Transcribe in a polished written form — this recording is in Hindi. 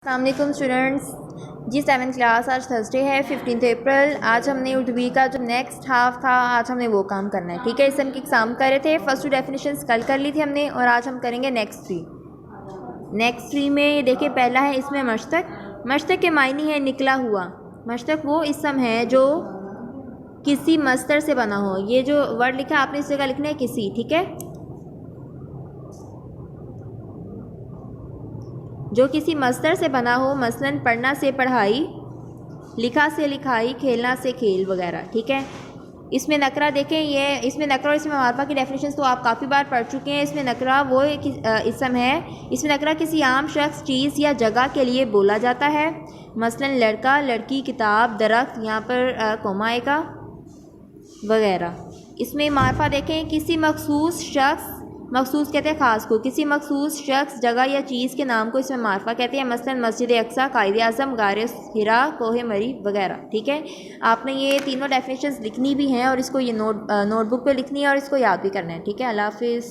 अस्सलामुअलैकुम स्टूडेंट्स जी 7th क्लास। आज थर्सडे है 15 अप्रैल। आज हमने उर्दू का जो नेक्स्ट हाफ था आज हमने वो काम करना है। ठीक है, इससे हम एग्ज़ाम कर रहे थे। फर्स्ट 2 डेफिनेशंस कल कर ली थी हमने और आज हम करेंगे नेक्स्ट 3। नेक्स्ट 3 में ये देखिए, पहला है इसमें मश्तक। मश्तक के मायने है निकला हुआ। मश्तक वो इसम है जो किसी मस्तर से बना हो। ये जो वर्ड लिखा है आपने इस जगह लिखना है किसी। ठीक है, जो किसी मस्तर से बना हो, मसलन पढ़ना से पढ़ाई, लिखा से लिखाई, खेलना से खेल वगैरह। ठीक है, इसमें नकरा देखें, ये इसमें नकरा और इसमें मारफा की डेफिनेशन तो आप काफ़ी बार पढ़ चुके हैं। इसमें नकरा वो इसम है, इसमें नकरा किसी आम शख्स, चीज़ या जगह के लिए बोला जाता है। मसलन लड़का, लड़की, किताब, दरख्त, यहाँ पर कोमा आएगा वगैरह। इसमें मारफा देखें, किसी मखसूस शख्स, मखसूस कहते हैं ख़ास को, किसी मखसूस शख्स, जगह या चीज़ के नाम को इसमें मारफा कहते हैं। मसलन मस्जिद अक्सा, कायदे आज़म, गारे हिरा, कोहे मरी वगैरह। ठीक है, आपने ये तीनों डेफिनेशंस लिखनी भी हैं और इसको ये नोटबुक पे लिखनी है और इसको याद भी करना है। ठीक है, अल्लाह हाफिज़।